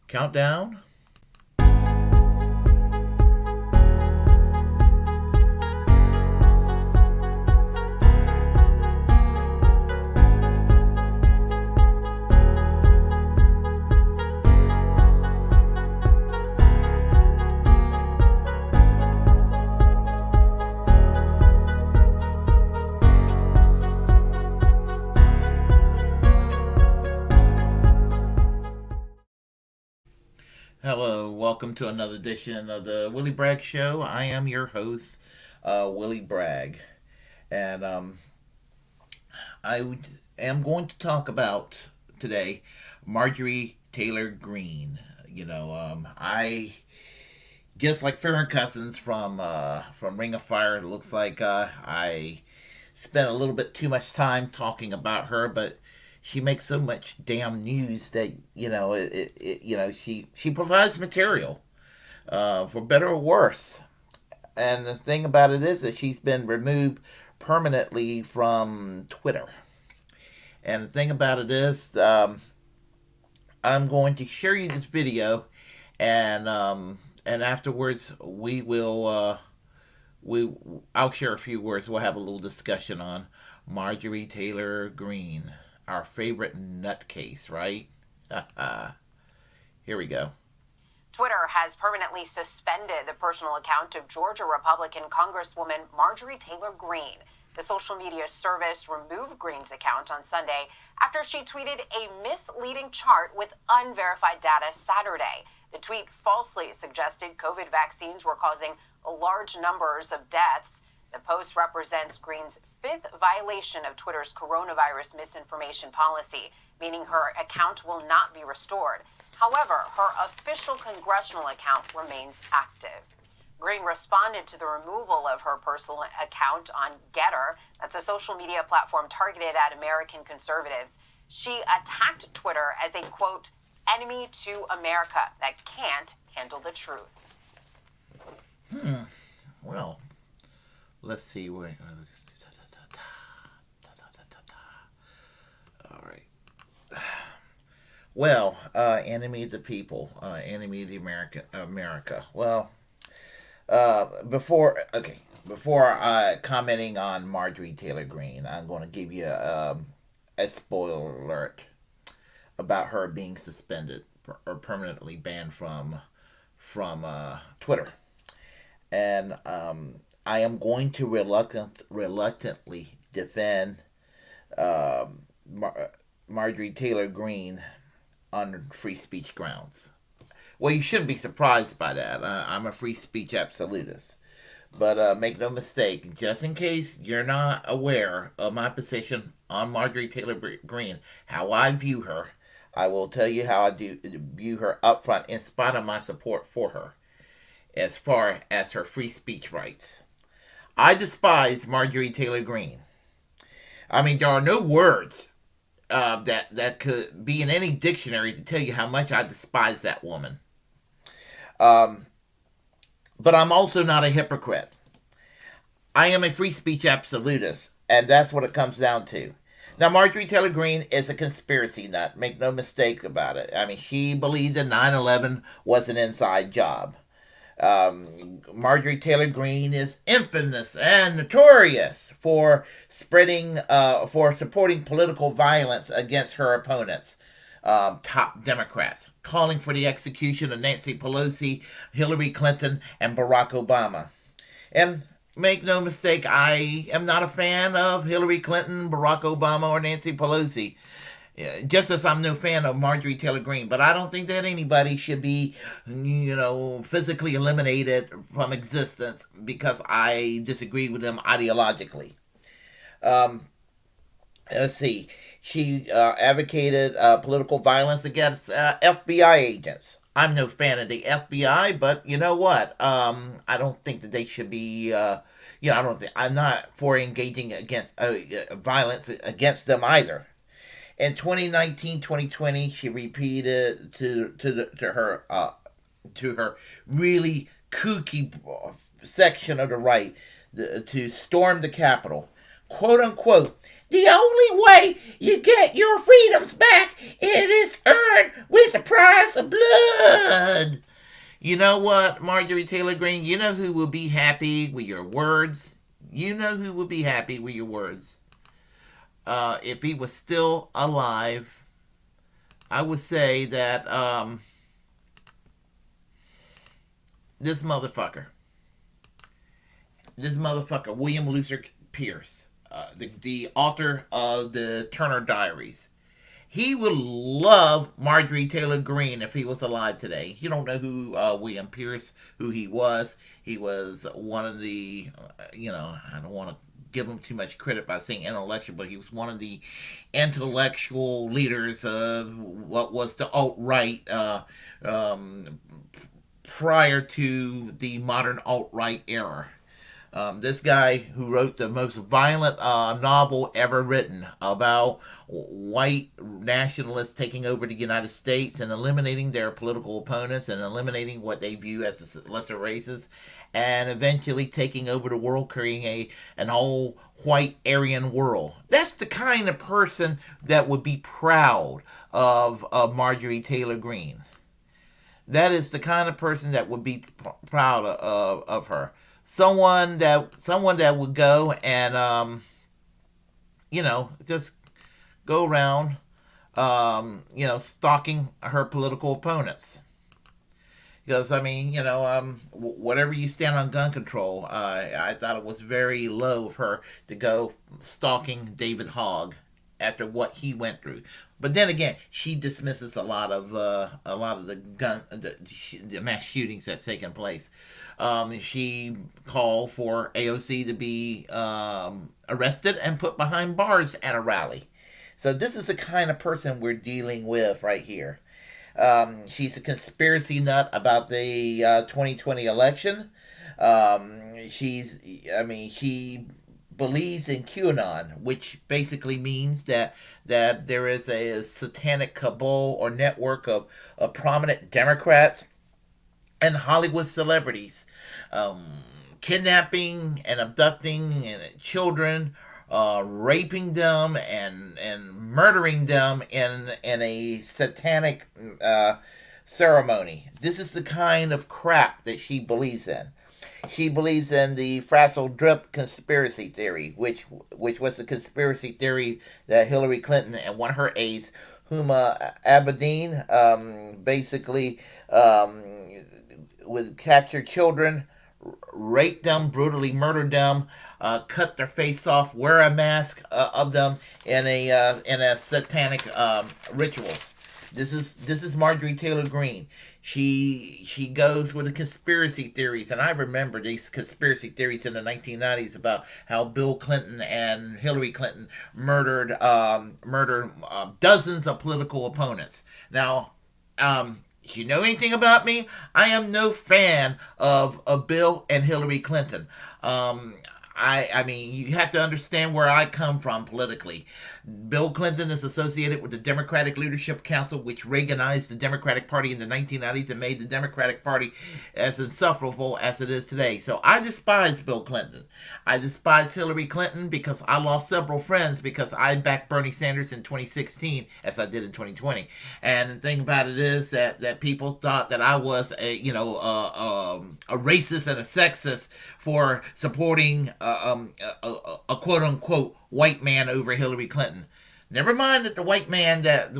Countdown. Hello, welcome to another edition of the Willie Bragg Show. I am your host, Willie Bragg, and I am going to talk about today Marjorie Taylor Greene. I just like Farron Cousins from Ring of Fire. It looks like I spent a little bit too much time talking about her, but she makes so much damn news that she provides material for better or worse. And the thing about it is that she's been removed permanently from Twitter. And the thing about it is, I'm going to share you this video, and afterwards I'll share a few words. We'll have a little discussion on Marjorie Taylor Greene, our favorite nutcase, right? Here we go. Twitter has permanently suspended the personal account of Georgia Republican Congresswoman Marjorie Taylor Greene. The social media service removed Greene's account on Sunday after she tweeted a misleading chart with unverified data Saturday. The tweet falsely suggested COVID vaccines were causing large numbers of deaths. The post represents Greene's fifth violation of Twitter's coronavirus misinformation policy, meaning her account will not be restored. However, her official congressional account remains active. Greene responded to the removal of her personal account on Getter. That's a social media platform targeted at American conservatives. She attacked Twitter as a, quote, enemy to America that can't handle the truth. Well, let's see where. All right. Well, enemy of the people, enemy of the America. Well, before commenting on Marjorie Taylor Greene, I'm going to give you a spoiler alert about her being suspended or permanently banned from Twitter, and I am going to reluctantly defend Marjorie Taylor Greene on free speech grounds. Well, you shouldn't be surprised by that. I'm a free speech absolutist. But make no mistake, just in case you're not aware of my position on Marjorie Taylor Greene, how I view her, I will tell you how I do view her up front in spite of my support for her as far as her free speech rights. I despise Marjorie Taylor Greene. I mean, there are no words that could be in any dictionary to tell you how much I despise that woman. But I'm also not a hypocrite. I am a free speech absolutist, and that's what it comes down to. Now, Marjorie Taylor Greene is a conspiracy nut. Make no mistake about it. I mean, she believed that 9/11 was an inside job. Marjorie Taylor Greene is infamous and notorious for supporting political violence against her opponents, top Democrats, calling for the execution of Nancy Pelosi, Hillary Clinton, and Barack Obama. And make no mistake, I am not a fan of Hillary Clinton, Barack Obama, or Nancy Pelosi. Just as I'm no fan of Marjorie Taylor Greene, but I don't think that anybody should be, physically eliminated from existence because I disagree with them ideologically. Let's see. She advocated political violence against FBI agents. I'm no fan of the FBI, but you know what? I don't think that they should be. I'm not for engaging against violence against them either. In 2019, 2020, she repeated to her really kooky section of the right to storm the Capitol, quote unquote. The only way you get your freedoms back, it is earned with the price of blood. blood. You know what, Marjorie Taylor Greene? You know who will be happy with your words? You know who will be happy with your words? If he was still alive, I would say that this motherfucker, William Luther Pierce, the author of the Turner Diaries, he would love Marjorie Taylor Greene if he was alive today. You don't know who William Pierce, who he was. He was one of the, I don't want to give him too much credit by saying intellectual, but he was one of the intellectual leaders of what was the alt right prior to the modern alt right era. This guy who wrote the most violent novel ever written about white nationalists taking over the United States and eliminating their political opponents and eliminating what they view as lesser races, and eventually taking over the world, creating an all white Aryan world. That's the kind of person that would be proud of Marjorie Taylor Greene. That is the kind of person that would be proud of her. Someone that would go and just go around stalking her political opponents. Because whatever you stand on gun control, I thought it was very low of her to go stalking David Hogg after what he went through. But then again, she dismisses a lot of the mass shootings that's taken place. She called for AOC to be arrested and put behind bars at a rally. So this is the kind of person we're dealing with right here. She's a conspiracy nut about the 2020 election. She believes in QAnon, which basically means that there is a satanic cabal or network of prominent Democrats and Hollywood celebrities kidnapping and abducting children, raping them and murdering them in a satanic ceremony. This is the kind of crap that she believes in. She believes in the Frazzle Drip conspiracy theory, which was the conspiracy theory that Hillary Clinton and one of her aides, Huma Abedin, basically would capture children, rape them, brutally murder them, cut their face off, wear a mask of them in a satanic ritual. This is Marjorie Taylor Greene. She goes with the conspiracy theories, and I remember these conspiracy theories in the 1990s about how Bill Clinton and Hillary Clinton murdered dozens of political opponents. Now, if you know anything about me, I am no fan of Bill and Hillary Clinton. I mean, you have to understand where I come from politically. Bill Clinton is associated with the Democratic Leadership Council, which Reaganized the Democratic Party in the 1990s and made the Democratic Party as insufferable as it is today. So I despise Bill Clinton. I despise Hillary Clinton because I lost several friends because I backed Bernie Sanders in 2016 as I did in 2020. And the thing about it is that people thought that I was a racist and a sexist for supporting a quote unquote white man over Hillary Clinton. Never mind that the white man that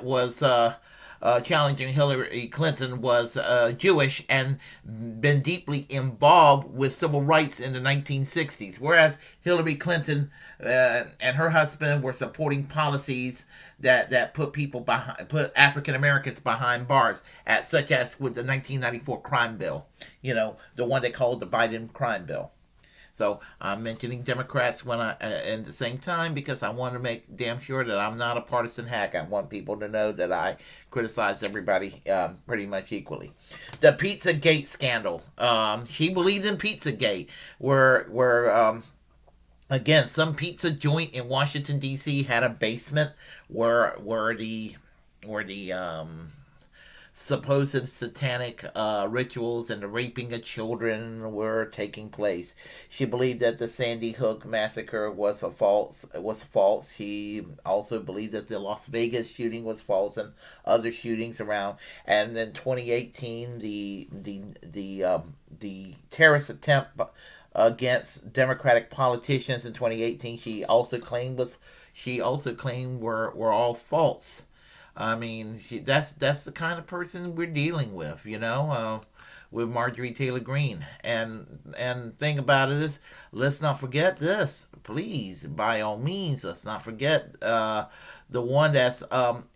was challenging Hillary Clinton was Jewish and been deeply involved with civil rights in the 1960s, whereas Hillary Clinton and her husband were supporting policies that put African Americans behind bars, such as with the 1994 crime bill, the one they called the Biden crime bill. So I'm mentioning Democrats at the same time because I want to make damn sure that I'm not a partisan hack. I want people to know that I criticize everybody pretty much equally. The Pizzagate scandal. She believed in Pizzagate, where again, some pizza joint in Washington D.C. had a basement where the supposed satanic rituals and the raping of children were taking place. She believed that the Sandy Hook massacre was a false. Was false. She also believed that the Las Vegas shooting was false and other shootings around. And then 2018, the terrorist attempt against Democratic politicians in 2018. She also claimed were all false. I mean, that's the kind of person we're dealing with, with Marjorie Taylor Greene. And thing about it is, let's not forget this, please. By all means, let's not forget the one that's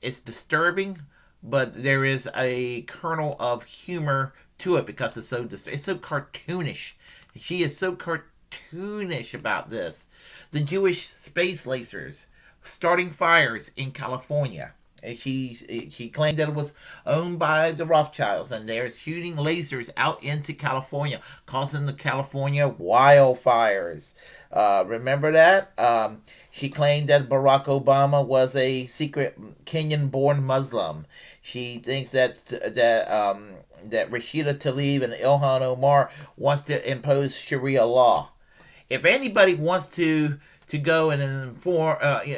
it's disturbing, but there is a kernel of humor to it because it's so cartoonish. She is so cartoonish about this. The Jewish space lasers starting fires in California. And she claimed that it was owned by the Rothschilds, and they're shooting lasers out into California, causing the California wildfires. Remember that? She claimed that Barack Obama was a secret Kenyan-born Muslim. She thinks that Rashida Tlaib and Ilhan Omar wants to impose Sharia law. If anybody wants to go and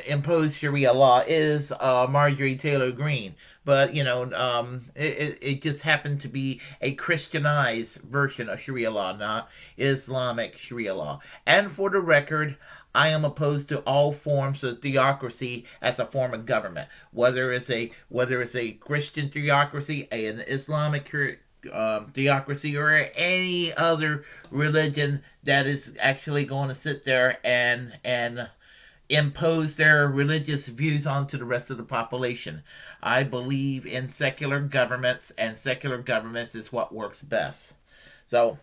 impose Sharia law is Marjorie Taylor Greene. But, it just happened to be a Christianized version of Sharia law, not Islamic Sharia law. And for the record, I am opposed to all forms of theocracy as a form of government, whether it's a Christian theocracy, an Islamic theocracy, or any other religion that is actually going to sit there and impose their religious views onto the rest of the population. I believe in secular governments, and secular governments is what works best. So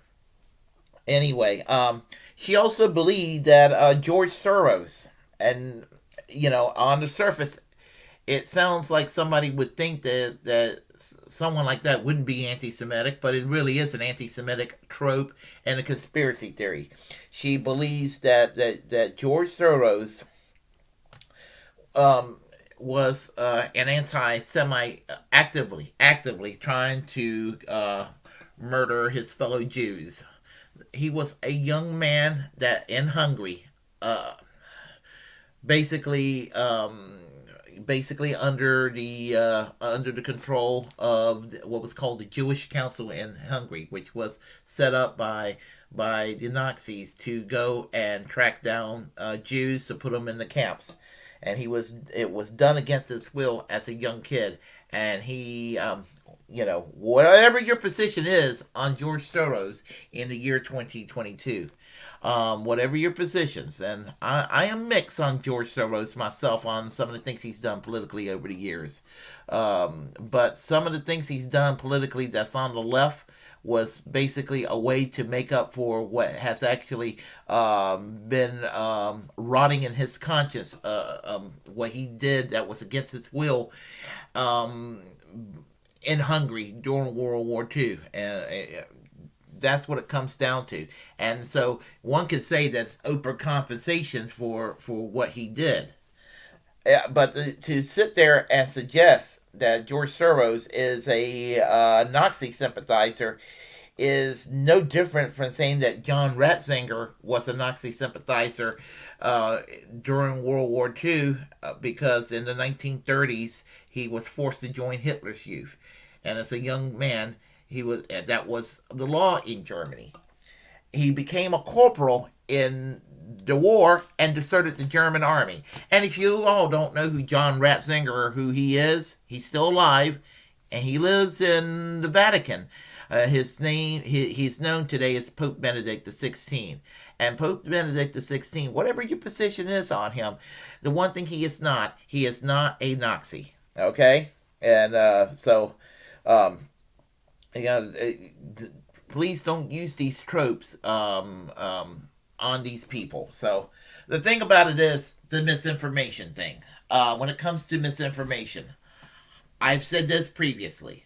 anyway, she also believed that George Soros, and on the surface, it sounds like somebody would think that someone like that wouldn't be anti-Semitic, but it really is an anti-Semitic trope and a conspiracy theory. She believes that George Soros was an anti-Semite, actively trying to murder his fellow Jews. He was a young man that in Hungary, basically under the control of what was called the Jewish Council in Hungary, which was set up by the Nazis to go and track down Jews to put them in the camps. And it was done against his will as a young kid. And he whatever your position is on George Soros in the year 2022, whatever your positions, and I am mixed on George Soros myself on some of the things he's done politically over the years. But some of the things he's done politically that's on the left was basically a way to make up for what has actually been rotting in his conscience, what he did that was against his will in Hungary during World War II. And that's what it comes down to. And so one could say that's open compensation for what he did. But to sit there and suggest that George Soros is a Nazi sympathizer is no different from saying that John Ratzinger was a Nazi sympathizer during World War II, because in the 1930s he was forced to join Hitler's youth, and as a young man that was the law in Germany. He became a corporal in the war and deserted the German army. And if you all don't know who John Ratzinger or who he is, he's still alive, and he lives in the Vatican. He's known today as Pope Benedict XVI. And Pope Benedict XVI, whatever your position is on him, the one thing he is not a Nazi. Okay? And please don't use these tropes on these people. So the thing about it is the misinformation thing. When it comes to misinformation, I've said this previously,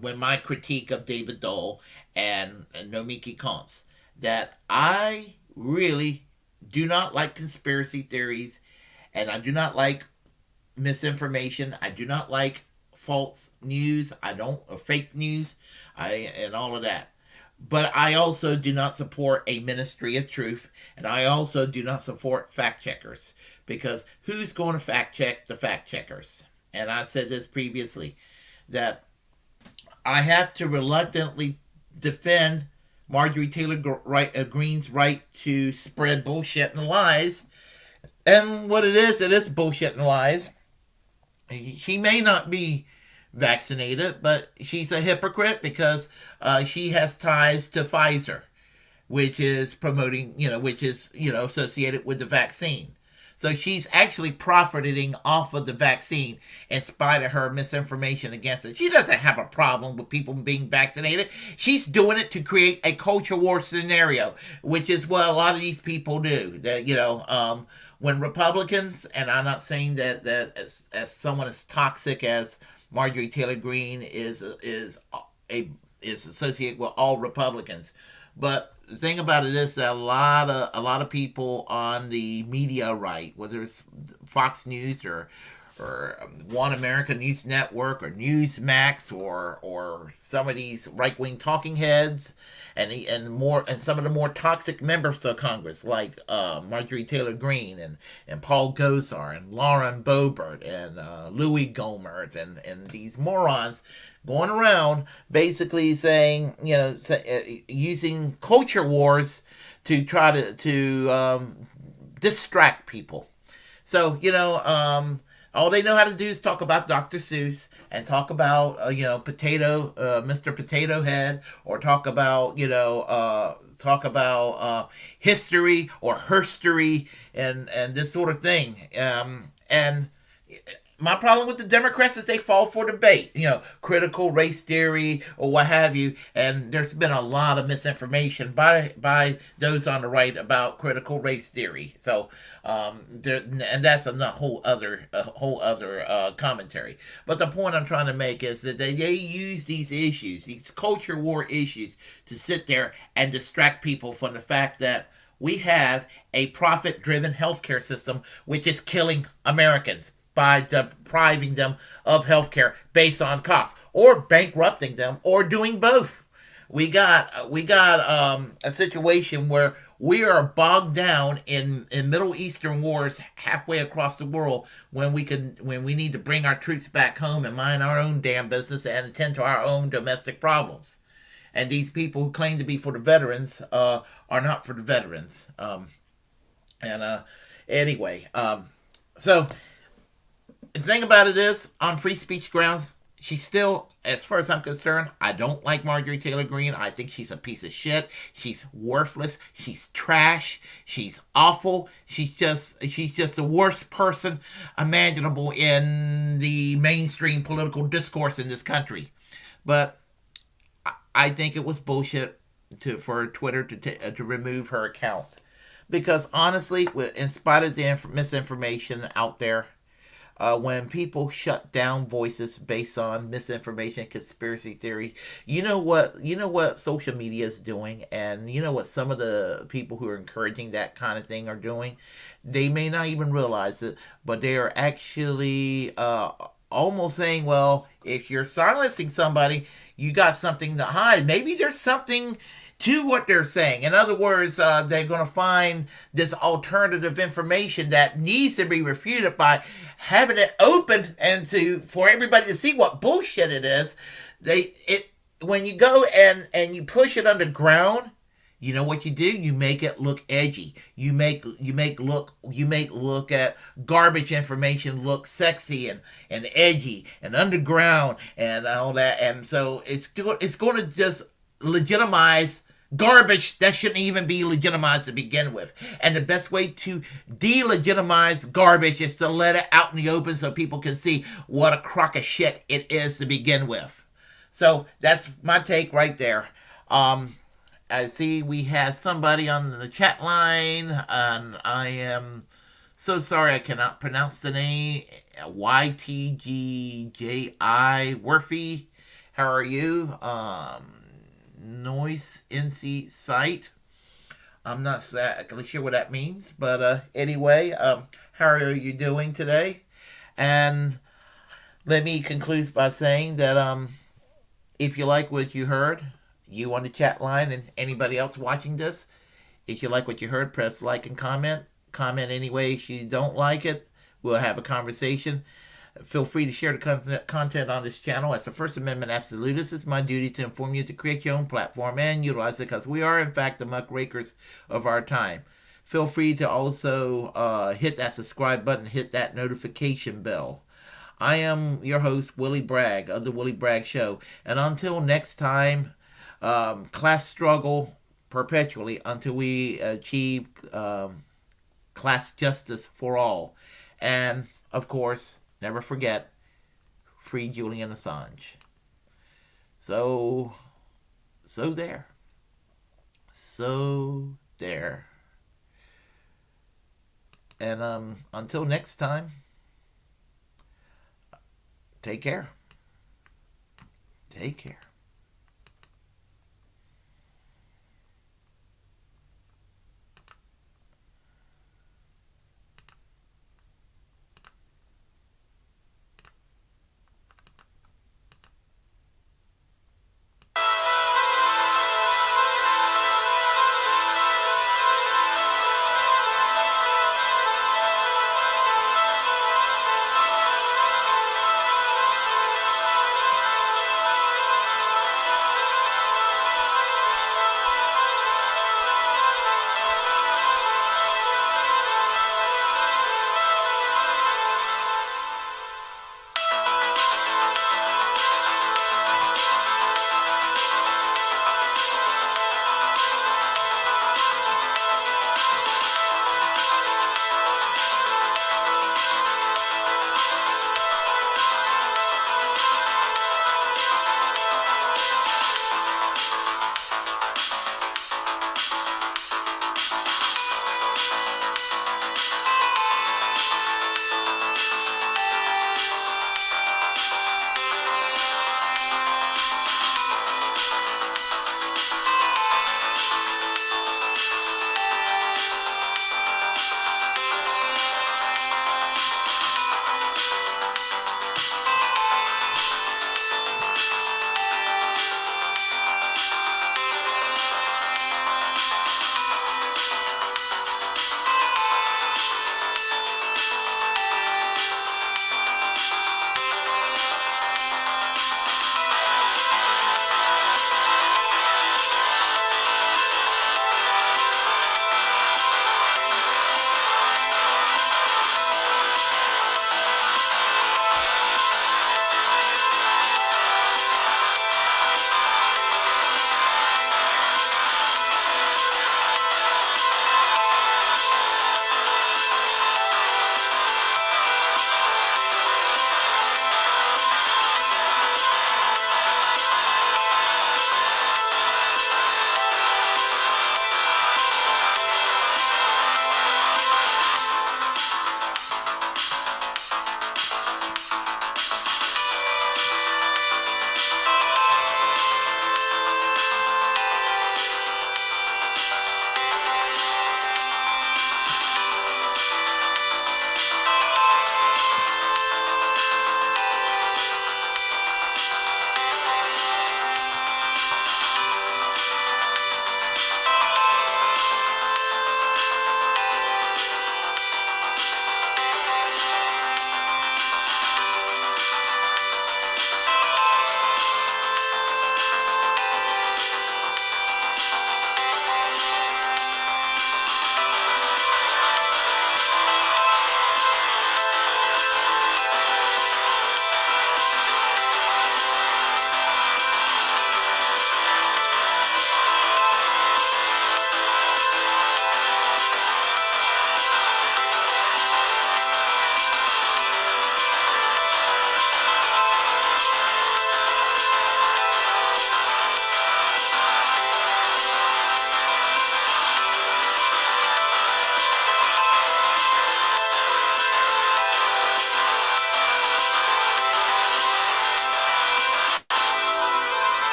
when my critique of David Dole and Nomiki Konst, that I really do not like conspiracy theories, and I do not like misinformation. I do not like false news. I don't fake news. And all of that. But I also do not support a ministry of truth, and I also do not support fact checkers, because who's going to fact check the fact checkers? And I said this previously, that I have to reluctantly defend Marjorie Taylor Greene's right to spread bullshit and lies. And what it is bullshit and lies. She may not be vaccinated, but she's a hypocrite because she has ties to Pfizer, which is promoting, which is, associated with the vaccine. So she's actually profiting off of the vaccine in spite of her misinformation against it. She doesn't have a problem with people being vaccinated. She's doing it to create a culture war scenario, which is what a lot of these people do. That, when Republicans, and I'm not saying that as someone as toxic as Marjorie Taylor Greene is associated with all Republicans, but the thing about it is that a lot of people on the media right, whether it's Fox News or One American News Network or Newsmax or some of these right wing talking heads and some of the more toxic members of Congress like Marjorie Taylor Greene and Paul Gosar and Lauren Boebert and Louis Gohmert and these morons going around basically saying, using culture wars to try to distract people. So, all they know how to do is talk about Dr. Seuss and talk about, Mr. Potato Head, or talk about, history or herstory and this sort of thing. And my problem with the Democrats is they fall for debate, critical race theory or what have you. And there's been a lot of misinformation by those on the right about critical race theory. So, and that's a whole other commentary. But the point I'm trying to make is that they use these issues, these culture war issues, to sit there and distract people from the fact that we have a profit-driven healthcare system which is killing Americans by depriving them of health care based on cost, or bankrupting them, or doing both. We got a situation where we are bogged down in Middle Eastern wars halfway across the world when we need to bring our troops back home and mind our own damn business and attend to our own domestic problems. And these people who claim to be for the veterans are not for the veterans. Anyway, so the thing about it is, on free speech grounds, she's still, as far as I'm concerned, I don't like Marjorie Taylor Greene. I think she's a piece of shit. She's worthless. She's trash. She's awful. She's just the worst person imaginable in the mainstream political discourse in this country. But I think it was bullshit for Twitter to remove her account, because honestly, in spite of the misinformation out there, when people shut down voices based on misinformation, conspiracy theory, you know what social media is doing, and you know what some of the people who are encouraging that kind of thing are doing. They may not even realize it, but they are actually almost saying, well, if you're silencing somebody, you got something to hide. Maybe there's something to what they're saying. In other words, they're going to find this alternative information that needs to be refuted by having it open and for everybody to see what bullshit it is. When you go and you push it underground, you know what you do? You make it look edgy. You make look at garbage information look sexy and edgy and underground and all that. And so it's going to just legitimize garbage that shouldn't even be legitimized to begin with. And the best way to delegitimize garbage is to let it out in the open so people can see what a crock of shit it is to begin with. So that's my take right there. I see we have somebody on the chat line, and I am so sorry I cannot pronounce the name. YTGJI Worthy. How are you? Noise NC site. I'm not exactly sure what that means, but anyway, how are you doing today? And Let me conclude by saying that if you like what you heard, you on the chat line and anybody else watching this, if you like what you heard, press like and comment. Comment any ways you don't like it. We'll have a conversation. Feel free to share the content on this channel. As a First Amendment absolutist, it's my duty to inform you to create your own platform and utilize it because we are, in fact, the muckrakers of our time. Feel free to also hit that subscribe button, hit that notification bell. I am your host, Willie Bragg of The Willie Bragg Show. And until next time, class struggle perpetually until we achieve class justice for all. And, of course, never forget, free Julian Assange. So, so there. So there. And until next time, take care. Take care.